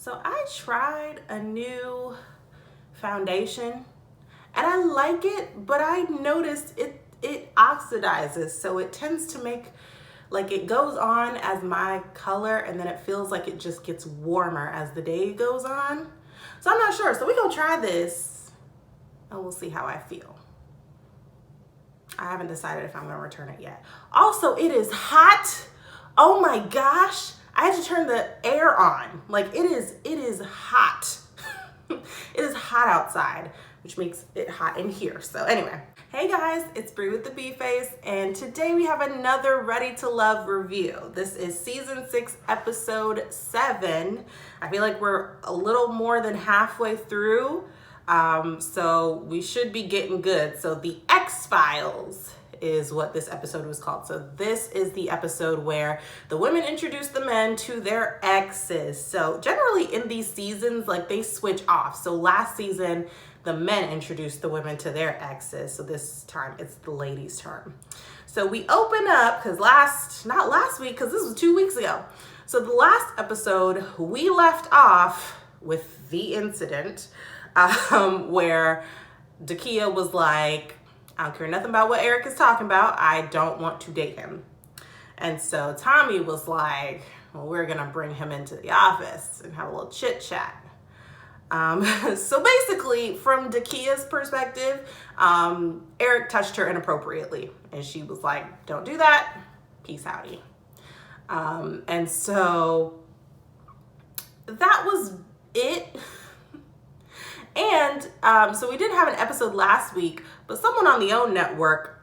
So I tried a new foundation and I like it, but I noticed it oxidizes. So it tends to make, like, it goes on as my color and then it feels like it just gets warmer as the day goes on. So I'm not sure. So we're gonna try this and we'll see how I feel. I haven't decided if I'm gonna return it yet. Also, it is hot. Oh my gosh. I had to turn the air on. Like, it is hot. It is hot outside, which makes it hot in here. So anyway, hey guys, it's Bree with the Bee Face, and today we have another Ready to Love review. This is season 6, episode 7. I feel like we're a little more than halfway through, so we should be getting good. So the X-Files is what this episode was called. So this is the episode where the women introduce the men to their exes. So generally in these seasons, like, they switch off. So last season, the men introduced the women to their exes. So this time it's the ladies' turn. So we open up, because not last week, because this was 2 weeks ago. So the last episode, we left off with the incident where Dakia was like, I don't care nothing about what Eric is talking about. I don't want to date him. And so Tommy was like, well, we're going to bring him into the office and have a little chit chat. So basically, from Dakia's perspective, Eric touched her inappropriately. And she was like, don't do that. Peace outie. And so that was it. And so we did have an episode last week, but someone on the OWN network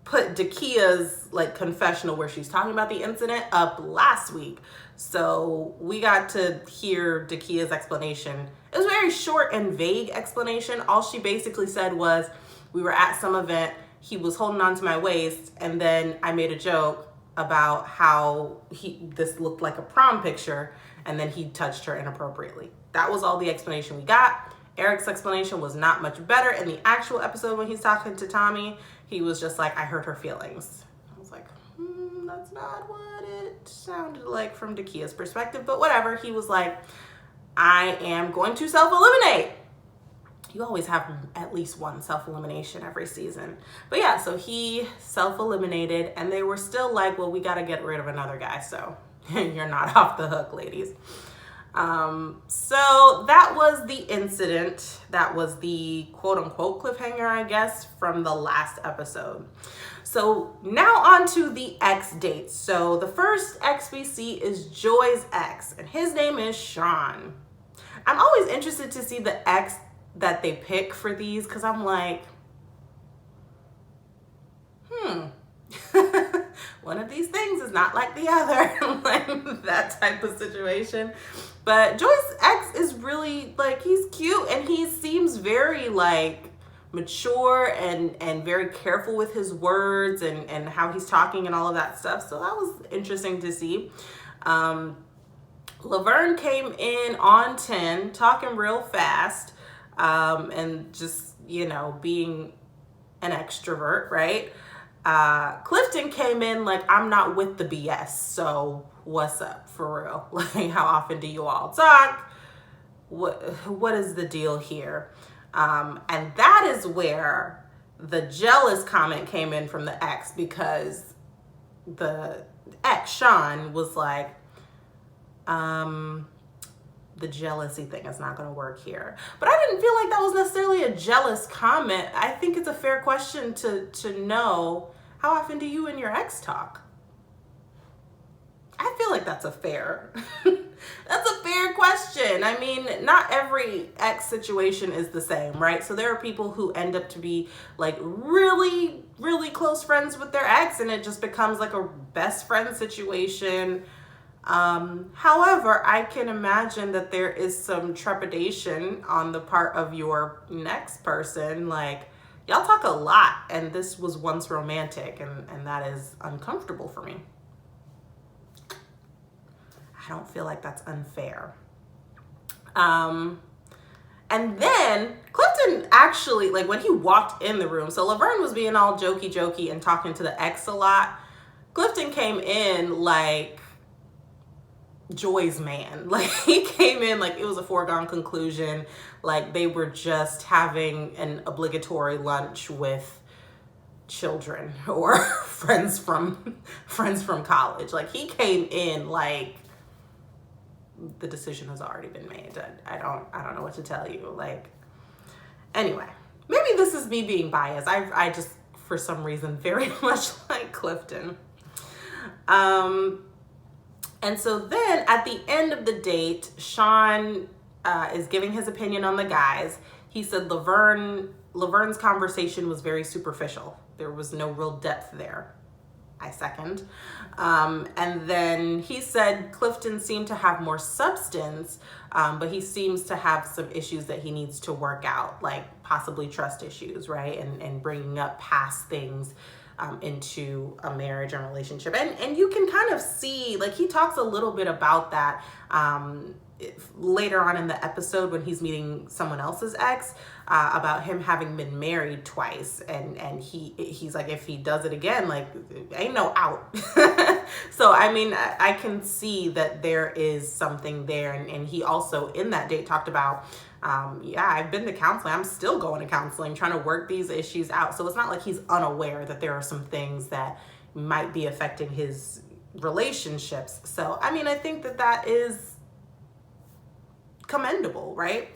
put Dakia's, like, confessional where she's talking about the incident up last week. So we got to hear Dakia's explanation. It was a very short and vague explanation. All she basically said was, we were at some event, he was holding on to my waist, and then I made a joke about how this looked like a prom picture, and then he touched her inappropriately. That was all the explanation we got. Eric's explanation was not much better. In the actual episode when he's talking to Tommy, he was just like, I hurt her feelings. I was like, that's not what it sounded like from Dakia's perspective, but whatever. He was like, I am going to self-eliminate. You always have at least one self-elimination every season. But yeah, so he self-eliminated, and they were still like, well, we got to get rid of another guy, so you're not off the hook, ladies. So that was the incident. That was the quote-unquote cliffhanger, I guess, from the last episode. So now on to the ex dates. So the first ex we see is Joy's ex, and his name is Sean. I'm always interested to see the ex that they pick for these, because I'm like, one of these things is not like the other, like that type of situation. But Joy's ex is really, like, he's cute, and he seems very, like, mature and very careful with his words and how he's talking and all of that stuff. So that was interesting to see. Laverne came in on 10, talking real fast, and just, you know, being an extrovert, right? Clifton came in like, I'm not with the BS, so what's up, for real? Like, how often do you all talk? What is the deal here? And that is where the jealous comment came in from the ex, because the ex, Sean, was like, the jealousy thing is not going to work here. But I didn't feel like that was necessarily a jealous comment. I think it's a fair question to know, how often do you and your ex talk? I feel like that's a fair question. I mean, not every ex situation is the same, right? So there are people who end up to be, like, really, really close friends with their ex, and it just becomes like a best friend situation. However, I can imagine that there is some trepidation on the part of your next person. Like, y'all talk a lot, and this was once romantic, and that is uncomfortable for me. I don't feel like that's unfair. And then Clifton actually, like, when he walked in the room, so Laverne was being all jokey and talking to the ex a lot. Clifton came in like, Joy's man. Like, he came in like it was a foregone conclusion. Like, they were just having an obligatory lunch with children or friends from college. Like, he came in like the decision has already been made. I don't know what to tell you. Like, anyway, maybe this is me being biased. I just, for some reason, very much like Clifton. And so then at the end of the date, Sean is giving his opinion on the guys. He said Laverne's conversation was very superficial. There was no real depth there. I second. And then he said Clifton seemed to have more substance, but he seems to have some issues that he needs to work out, like possibly trust issues, right? And bringing up past things into a marriage and relationship. And you can kind of see, like, he talks a little bit about that later on in the episode when he's meeting someone else's ex, about him having been married twice. And he's like, if he does it again, like, ain't no out. So, I mean, I can see that there is something there. And he also, in that date, talked about, yeah, I've been to counseling. I'm still going to counseling, trying to work these issues out. So it's not like he's unaware that there are some things that might be affecting his relationships. So, I mean, I think that is commendable, right?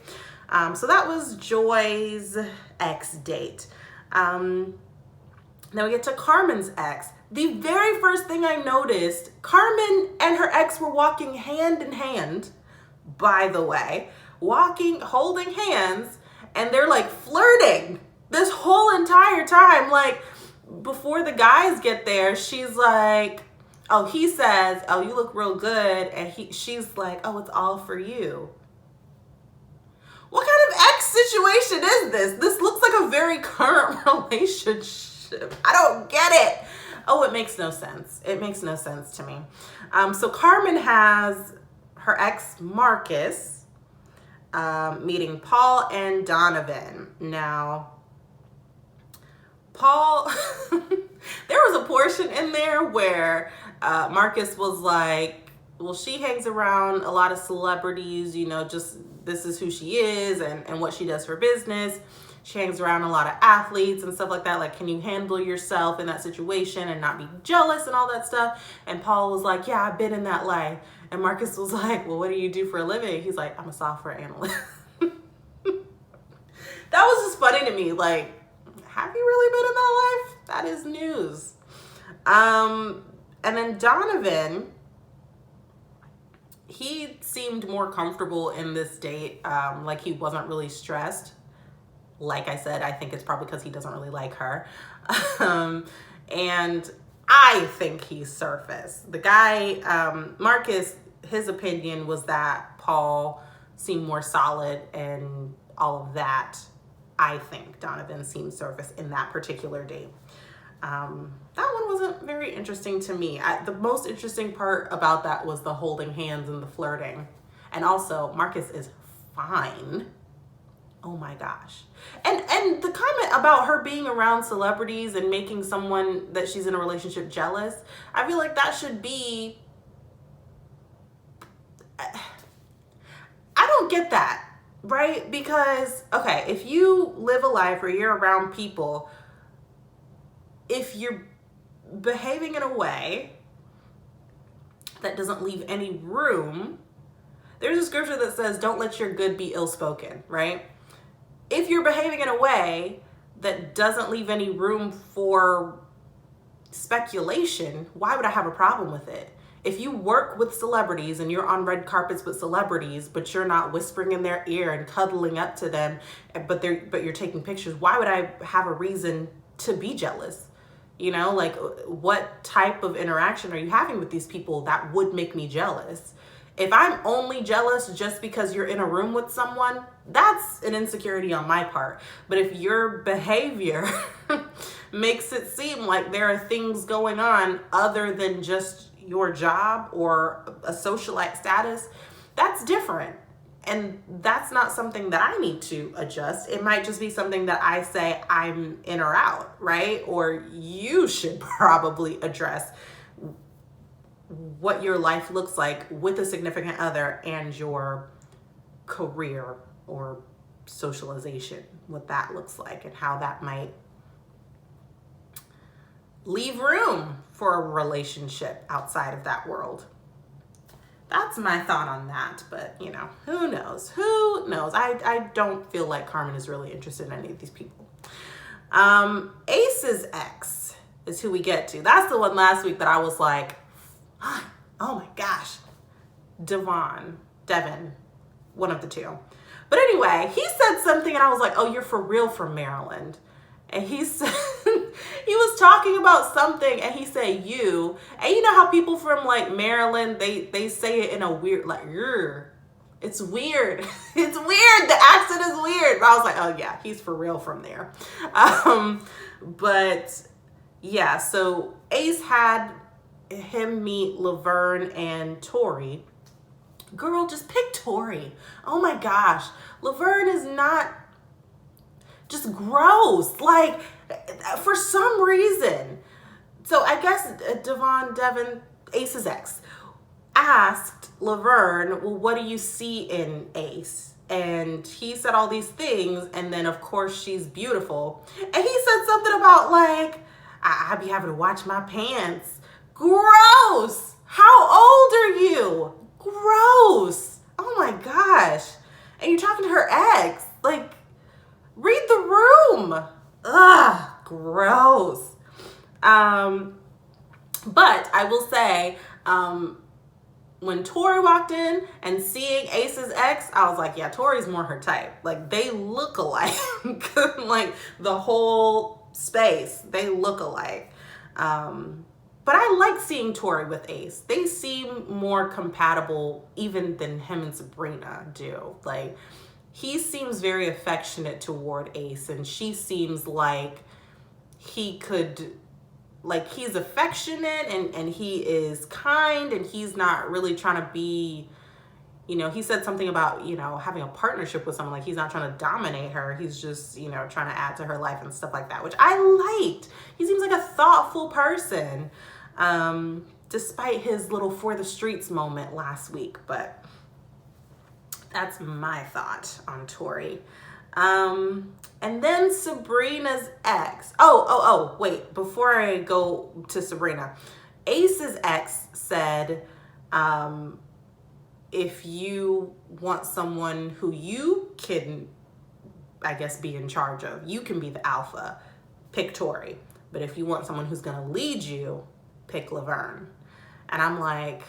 So that was Joy's ex date. Now we get to Carmen's ex. The very first thing I noticed, Carmen and her ex were walking hand in hand, by the way, holding hands, and they're like flirting this whole entire time. Like, before the guys get there, she's like, oh, he says, oh, you look real good. And she's like, oh, it's all for you. What kind of ex situation is this? This looks like a very current relationship. I don't get it. Oh, it makes no sense. It makes no sense to me. So Carmen has her ex Marcus meeting Paul and Donovan. Now, Paul, there was a portion in there where Marcus was like, well, she hangs around a lot of celebrities, you know, just this is who she is and what she does for business. She hangs around a lot of athletes and stuff like that. Like, can you handle yourself in that situation and not be jealous and all that stuff? And Paul was like, yeah, I've been in that life. And Marcus was like, well, what do you do for a living? He's like, I'm a software analyst. That was just funny to me. Like, have you really been in that life? That is news. And then Donovan, he seemed more comfortable in this date. Like, he wasn't really stressed. Like I said, I think it's probably because he doesn't really like her. And I think he's surface. The guy, Marcus, his opinion was that Paul seemed more solid and all of that. I think Donovan seemed surface in that particular date. That one wasn't very interesting to me. The most interesting part about that was the holding hands and the flirting. And also, Marcus is fine. Oh my gosh. And the comment about her being around celebrities and making someone that she's in a relationship jealous, I feel like that should be... I don't get that, right? Because, okay, if you live a life where you're around people, if you're behaving in a way that doesn't leave any room, there's a scripture that says, don't let your good be ill-spoken, right? If you're behaving in a way that doesn't leave any room for speculation, why would I have a problem with it? If you work with celebrities and you're on red carpets with celebrities, but you're not whispering in their ear and cuddling up to them, but you're taking pictures, why would I have a reason to be jealous? You know, like, what type of interaction are you having with these people that would make me jealous? If I'm only jealous just because you're in a room with someone, that's an insecurity on my part. But if your behavior makes it seem like there are things going on other than just your job or a socialite status, that's different. And that's not something that I need to adjust. It might just be something that I say I'm in or out, right? Or you should probably address what your life looks like with a significant other and your career or socialization, what that looks like and how that might leave room for a relationship outside of that world. That's my thought on that, but you know, who knows? Who knows? I don't feel like Carmen is really interested in any of these people. Ace's ex is who we get to. That's the one last week that I was like, oh my gosh, Devin, one of the two. But anyway, he said something and I was like, oh, you're for real from Maryland. And he said, he was talking about something and he said you. And you know how people from like Maryland, they say it in a weird, like, it's weird. It's weird. The accent is weird. But I was like, oh yeah, he's for real from there. But yeah, so Ace had him meet Laverne and Tori. Girl, just pick Tori. Oh my gosh. Laverne is not, just gross. Like, for some reason. So I guess Devin, Ace's ex, asked Laverne, well, what do you see in Ace? And he said all these things, and then of course she's beautiful. And he said something about like, I be having to watch my pants. Gross. How old are you? Gross. Oh my gosh. And you're talking to her ex. Like, read the room. Ugh, gross. But I will say, when Tori walked in and seeing Ace's ex, I was like, yeah, Tori's more her type. Like, they look alike. Like, the whole space, they look alike. But I like seeing Tori with Ace. They seem more compatible even than him and Sabrina do. Like, he seems very affectionate toward Ace, and she seems like he could, like, he's affectionate and he is kind, and he's not really trying to be, you know, he said something about, you know, having a partnership with someone, like he's not trying to dominate her. He's just, you know, trying to add to her life and stuff like that, which I liked. He seems like a thoughtful person, despite his little for the streets moment last week, but that's my thought on Tori. And then Sabrina's ex. Wait, before I go to Sabrina, Ace's ex said, if you want someone who you can, I guess, be in charge of, you can be the alpha, pick Tori. But if you want someone who's going to lead you, pick Laverne. And I'm like,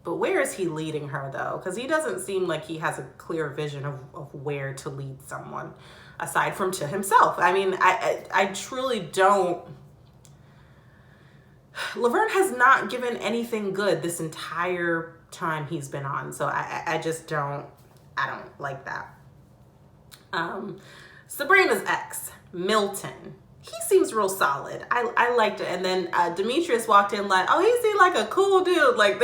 but where is he leading her though? Because he doesn't seem like he has a clear vision of where to lead someone aside from to himself. I mean, I truly don't. Laverne has not given anything good this entire time he's been on. So I just don't like that. Sabrina's ex, Milton. He seems real solid. I liked it. And then Demetrius walked in like, oh, he seemed like a cool dude. Like,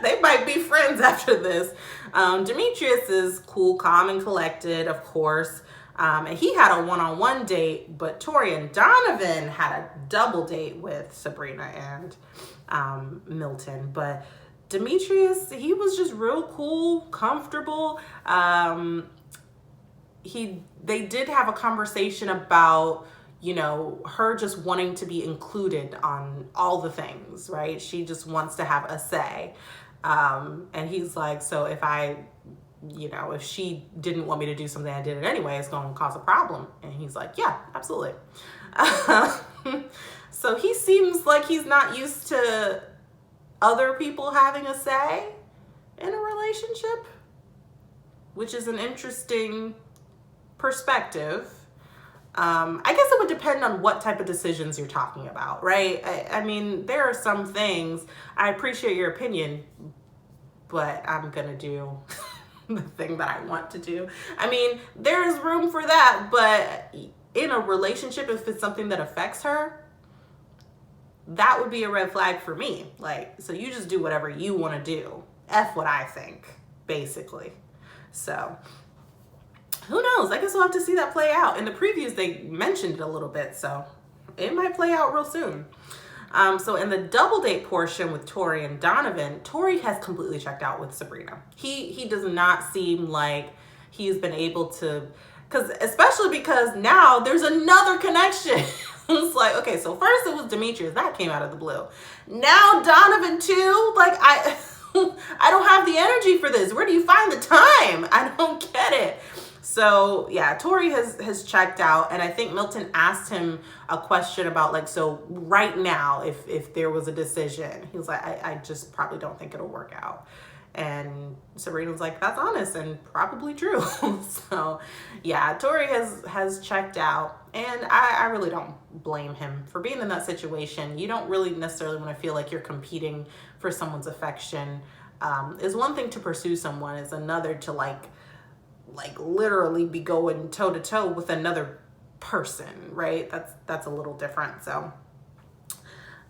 they might be friends after this. Demetrius is cool, calm, and collected, of course. And he had a one-on-one date, but Tori and Donovan had a double date with Sabrina and Milton. But Demetrius, he was just real cool, comfortable. They did have a conversation about, you know, her just wanting to be included on all the things, right? She just wants to have a say. And he's like, so if she didn't want me to do something, I did it anyway, it's going to cause a problem. And he's like, yeah, absolutely. So he seems like he's not used to other people having a say in a relationship, which is an interesting perspective. I guess it would depend on what type of decisions you're talking about, right? I mean, there are some things, I appreciate your opinion, but I'm gonna do the thing that I want to do. I mean, there is room for that, but in a relationship, if it's something that affects her, that would be a red flag for me. Like, so you just do whatever you want to do. F what I think, basically. So who knows? I guess we'll have to see that play out. In the previews, they mentioned it a little bit, so it might play out real soon. So in the double date portion with Tori and Donovan, Tori has completely checked out with Sabrina. He does not seem like he's been able to, especially because now there's another connection. It's like, okay, so first it was Demetrius, that came out of the blue. Now Donovan too, like I don't have the energy for this. Where do you find the time? I don't get it. So yeah, Tori has checked out, and I think Milton asked him a question about like, so right now, if there was a decision, he was like, I just probably don't think it'll work out. And Sabrina was like, that's honest and probably true. So yeah, Tori has checked out, and I really don't blame him for being in that situation. You don't really necessarily want to feel like you're competing for someone's affection. Is one thing to pursue someone, is another to like literally be going toe to toe with another person, right? That's a little different. So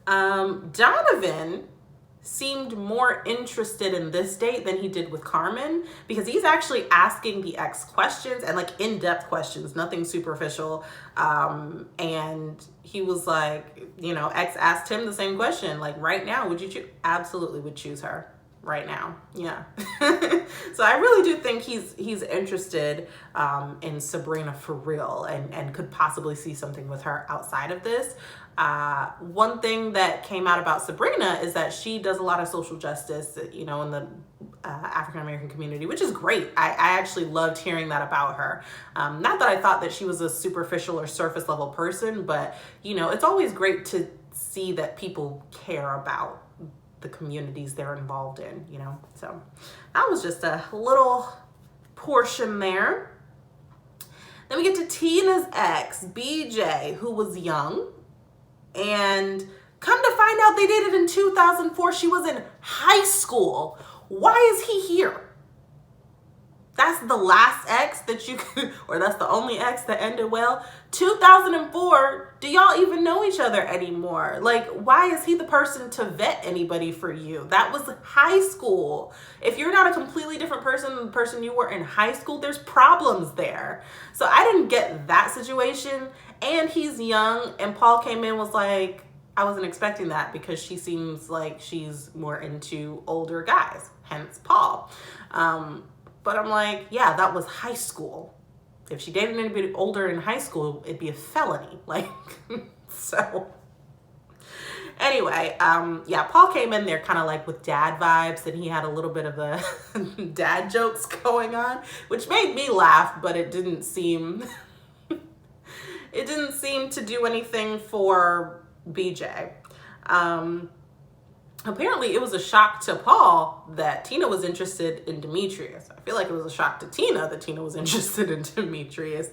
Donovan seemed more interested in this date than he did with Carmen, because he's actually asking the ex questions, and like in-depth questions, nothing superficial. And he was like, ex asked him the same question, like, right now, would you choose? Absolutely would choose her right now. Yeah. So I really do think he's interested in Sabrina for real, and could possibly see something with her outside of this. One thing that came out about Sabrina is that she does a lot of social justice, in the African-American community, which is great. I actually loved hearing that about her. Not that I thought that she was a superficial or surface level person, but it's always great to see that people care about the communities they're involved in, so that was just a little portion there. Then we get to Tina's ex, BJ, who was young, and come to find out they dated in 2004. She was in high school. Why is he here? That's the last ex that you could, or that's the only ex that ended well. 2004, do y'all even know each other anymore? Like, why is he the person to vet anybody for you? That was high school. If you're not a completely different person than the person you were in high school, there's problems there. So I didn't get that situation. And he's young, and Paul came in, was like, I wasn't expecting that, because she seems like she's more into older guys, hence Paul. But I'm like, yeah, that was high school. If she dated anybody older in high school, it'd be a felony. Like, so anyway, yeah, Paul came in there kind of like with dad vibes, and he had a little bit of the dad jokes going on, which made me laugh, but it didn't seem to do anything for BJ. Apparently it was a shock to Paul that Tina was interested in Demetrius. I feel like it was a shock to Tina that Tina was interested in Demetrius.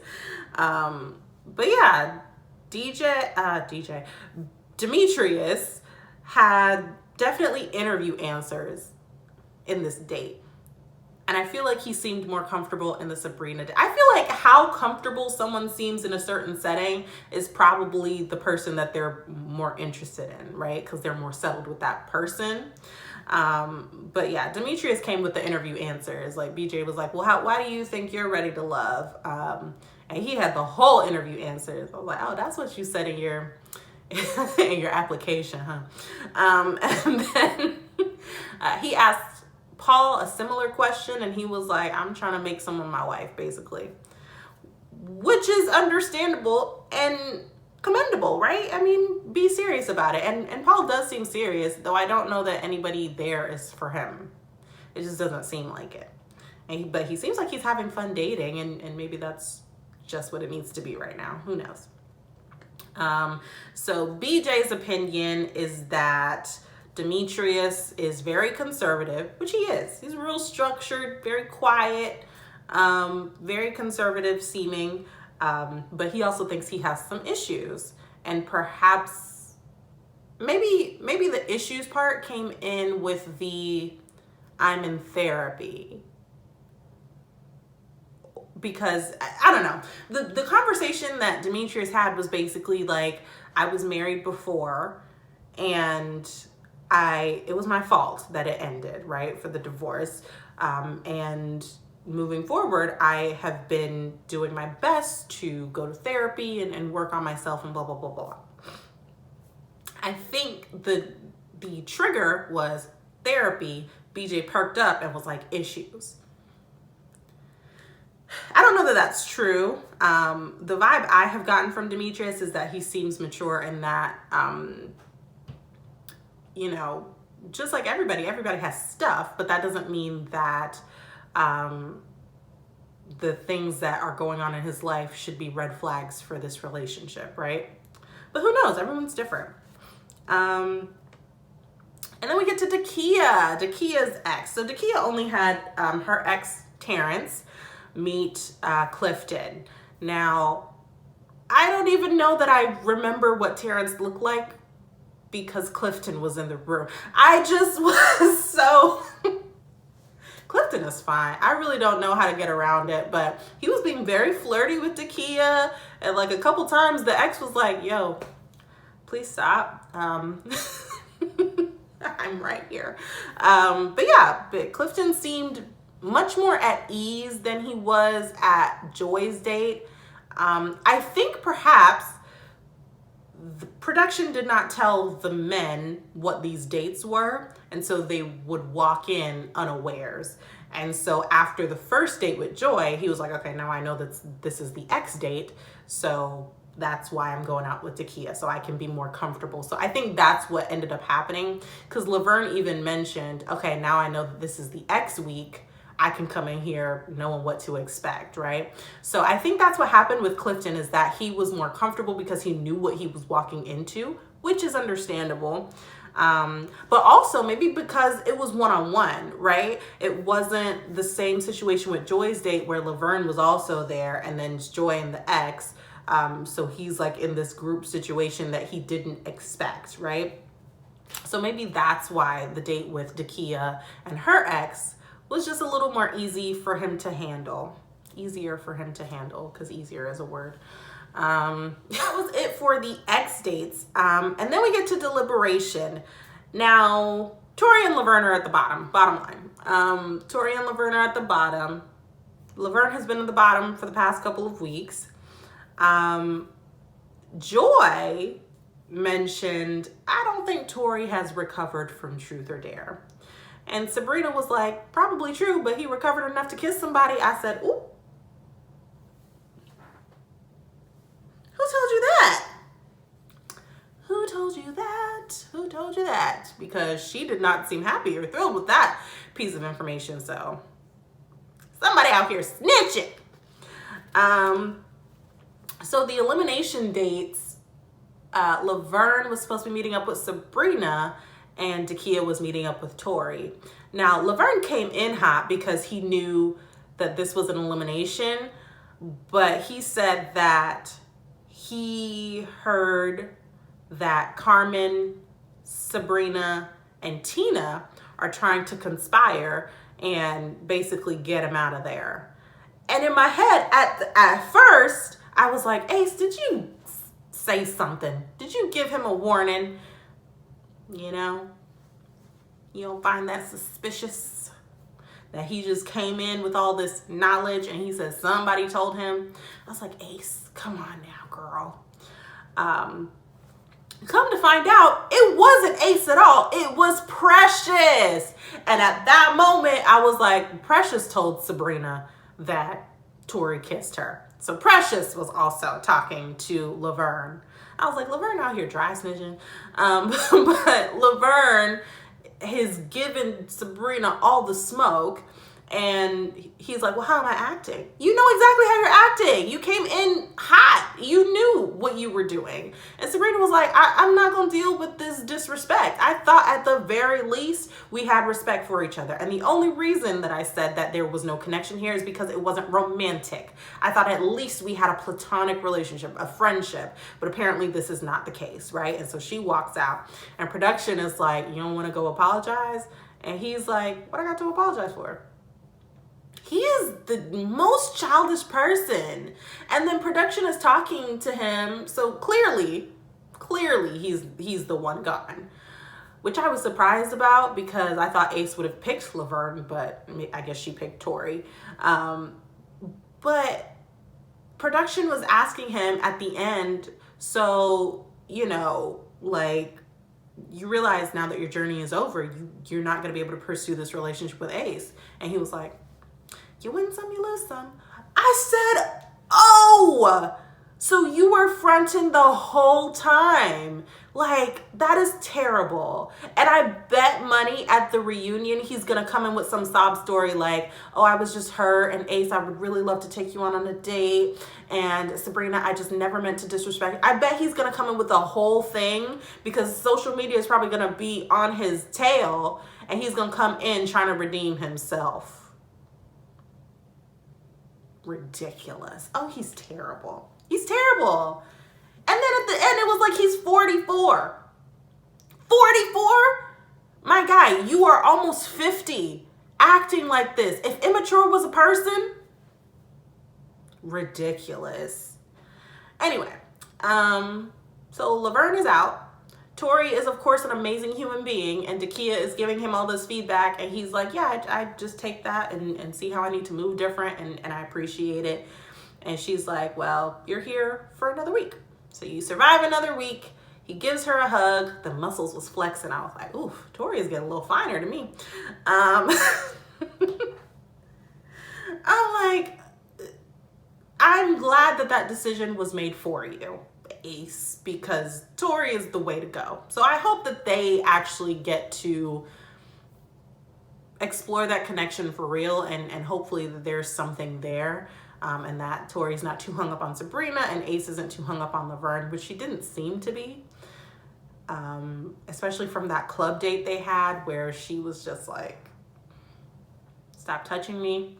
But yeah, Demetrius had definitely interview answers in this date. And I feel like he seemed more comfortable in the Sabrina. I feel like how comfortable someone seems in a certain setting is probably the person that they're more interested in, right? Because they're more settled with that person. But yeah, Demetrius came with the interview answers. Like BJ was like, well, why do you think you're ready to love? And he had the whole interview answers. I was like, oh, that's what you said in your in your application, huh? And then he asked Paul a similar question, and he was like, I'm trying to make someone my wife, basically, which is understandable and commendable, right? I mean, be serious about it. And Paul does seem serious, though I don't know that anybody there is for him. It just doesn't seem like it. But he seems like he's having fun dating, and maybe that's just what it needs to be right now. Who knows? So BJ's opinion is that Demetrius is very conservative, which he is. He's real structured, very quiet, very conservative seeming, but he also thinks he has some issues, and perhaps maybe the issues part came in with the I'm in therapy. Because I don't know, the conversation that Demetrius had was basically like, I was married before, and it was my fault that it ended, right, for the divorce. And moving forward, I have been doing my best to go to therapy and work on myself and blah, blah, blah, blah. I think the trigger was therapy. BJ perked up and was like, issues. I don't know that that's true. The vibe I have gotten from Demetrius is that he seems mature and that, you know, just like everybody has stuff, but that doesn't mean that the things that are going on in his life should be red flags for this relationship, right? But who knows? Everyone's different. And then we get to Dakia's ex. So Dakia only had her ex, Terrence, meet Clifton. Now, I don't even know that I remember what Terrence looked like because Clifton was in the room. I just was so... Clifton is fine. I really don't know how to get around it, but he was being very flirty with Dakia, and like a couple times the ex was like, yo, please stop. I'm right here. But yeah, but Clifton seemed much more at ease than he was at Joy's date. I think perhaps the production did not tell the men what these dates were, and so they would walk in unawares. And so after the first date with Joy, he was like, okay, now I know that this is the ex date, so that's why I'm going out with Dakia, so I can be more comfortable. So I think that's what ended up happening, because Laverne even mentioned, okay, now I know that this is the ex week, I can come in here knowing what to expect, right? So I think that's what happened with Clifton, is that he was more comfortable because he knew what he was walking into, which is understandable. But also maybe because it was one-on-one, right? It wasn't the same situation with Joy's date where Laverne was also there and then Joy and the ex. So he's like in this group situation that he didn't expect, right? So maybe that's why the date with Dakia and her ex was just a little more easy for him to handle. Easier for him to handle, because easier is a word. That was it for the ex dates. And then we get to deliberation. Now, Tori and Laverne are at the bottom line. Tori and Laverne are at the bottom. Laverne has been at the bottom for the past couple of weeks. Joy mentioned, I don't think Tori has recovered from Truth or Dare. And Sabrina was like, probably true, but he recovered enough to kiss somebody. I said, ooh. Who told you that? Who told you that? Who told you that? Because she did not seem happy or thrilled with that piece of information. So somebody out here snitching. So the elimination dates, Laverne was supposed to be meeting up with Sabrina and Dakia was meeting up with Tori. Now, Laverne came in hot because he knew that this was an elimination, but he said that he heard that Carmen, Sabrina, and Tina are trying to conspire and basically get him out of there. And in my head, at first, I was like, Ace, did you say something? Did you give him a warning? You know, you don't find that suspicious that he just came in with all this knowledge and he said somebody told him? I was like, Ace, come on now, girl. Come to find out, it wasn't Ace at all. It was Precious. And at that moment, I was like, Precious told Sabrina that Tori kissed her. So Precious was also talking to Laverne. I was like, Laverne out here dry snitching. But Laverne has given Sabrina all the smoke. And he's like, well, how am I acting? You know exactly how you're acting. You came in hot. You knew what you were doing. And Sabrina was like, I'm not going to deal with this disrespect. I thought at the very least we had respect for each other. And the only reason that I said that there was no connection here is because it wasn't romantic. I thought at least we had a platonic relationship, a friendship. But apparently this is not the case, right? And so she walks out. And production is like, you don't want to go apologize? And he's like, what I got to apologize for? He is the most childish person. And then production is talking to him. So clearly he's the one gone, which I was surprised about because I thought Ace would have picked Laverne, but I guess she picked Tori. But production was asking him at the end, so, you know, like, you realize now that your journey is over, you're not going to be able to pursue this relationship with Ace. And he was like, you win some, you lose some. I said, oh, so you were fronting the whole time. Like, that is terrible. And I bet money at the reunion, he's going to come in with some sob story like, oh, I was just hurt, and Ace, I would really love to take you on a date. And Sabrina, I just never meant to disrespect. I bet he's going to come in with the whole thing, because social media is probably going to be on his tail, and he's going to come in trying to redeem himself. Ridiculous. Oh, he's terrible. He's terrible. And then at the end, it was like he's 44. 44? My guy, you are almost 50 acting like this. If immature was a person, ridiculous. Anyway, so Laverne is out. Tori is, of course, an amazing human being, and Dakia is giving him all this feedback, and he's like, yeah, I just take that and see how I need to move different, and I appreciate it. And she's like, well, you're here for another week. So you survive another week. He gives her a hug. The muscles was flexing. I was like, ooh, Tori is getting a little finer to me. I'm like, I'm glad that decision was made for you, Ace, because Tori is the way to go. So I hope that they actually get to explore that connection for real, and hopefully that there's something there. And that Tori's not too hung up on Sabrina, and Ace isn't too hung up on Laverne, which she didn't seem to be. Especially from that club date they had where she was just like, stop touching me.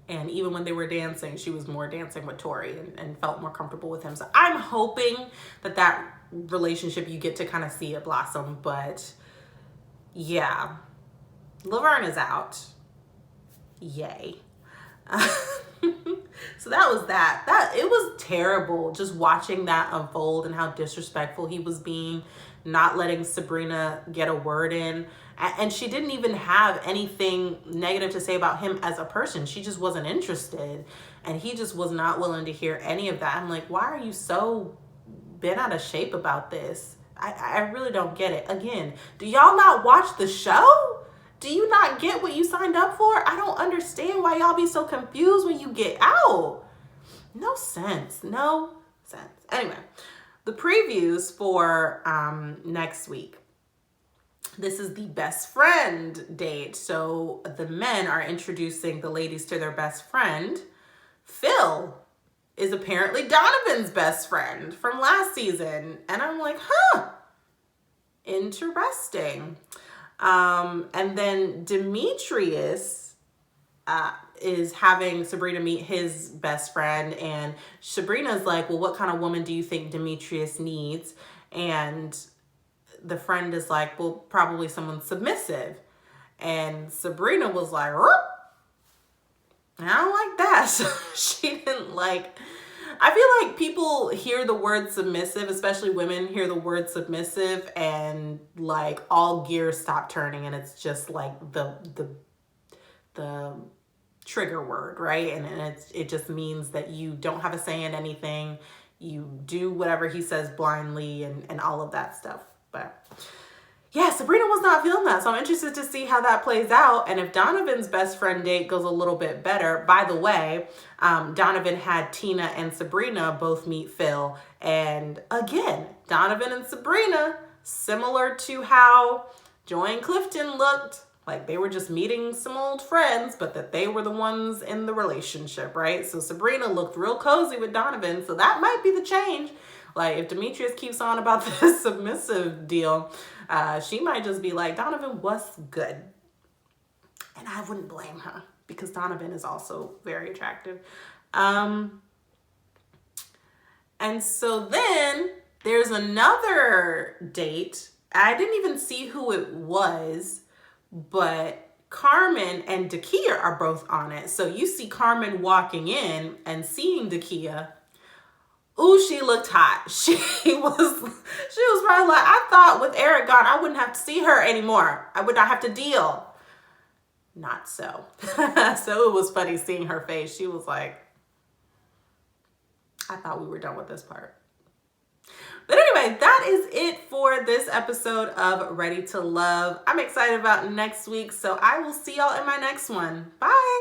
And even when they were dancing, she was more dancing with Tori and felt more comfortable with him. So I'm hoping that relationship, you get to kind of see it blossom. But yeah, Laverne is out. Yay. So that was that it was terrible just watching that unfold and how disrespectful he was being, not letting Sabrina get a word in. And she didn't even have anything negative to say about him as a person. She just wasn't interested, and he just was not willing to hear any of that. I'm like, why are you so bent out of shape about this? I really don't get it. Again, do y'all not watch the show? Do you not get what you signed up for? I don't understand why y'all be so confused when you get out. No sense. No sense. Anyway, the previews for next week. This is the best friend date. So the men are introducing the ladies to their best friend. Phil is apparently Donovan's best friend from last season. And I'm like, huh, interesting. And then Demetrius is having Sabrina meet his best friend, and Sabrina's like, well, what kind of woman do you think Demetrius needs? And the friend is like, well, probably someone submissive. And Sabrina was like, I don't like that. So she didn't like, I feel like people hear the word submissive, especially women hear the word submissive, and like all gears stop turning, and it's just like the trigger word, right? And it just means that you don't have a say in anything. You do whatever he says blindly and all of that stuff. But yeah, Sabrina was not feeling that. So I'm interested to see how that plays out. And if Donovan's best friend date goes a little bit better, by the way, Donovan had Tina and Sabrina both meet Phil. And again, Donovan and Sabrina, similar to how Joy and Clifton looked, like they were just meeting some old friends, but that they were the ones in the relationship, right? So Sabrina looked real cozy with Donovan. So that might be the change. Like if Demetrius keeps on about this submissive deal, she might just be like, Donovan, what's good? And I wouldn't blame her, because Donovan is also very attractive. And so then there's another date. I didn't even see who it was, but Carmen and Dakia are both on it. So you see Carmen walking in and seeing Dakia. Ooh, she looked hot. She was probably like, I thought with Eric gone, I wouldn't have to see her anymore. I would not have to deal. Not so. So it was funny seeing her face. She was like, I thought we were done with this part. But anyway, that is it for this episode of Ready to Love. I'm excited about next week, so I will see y'all in my next one. Bye.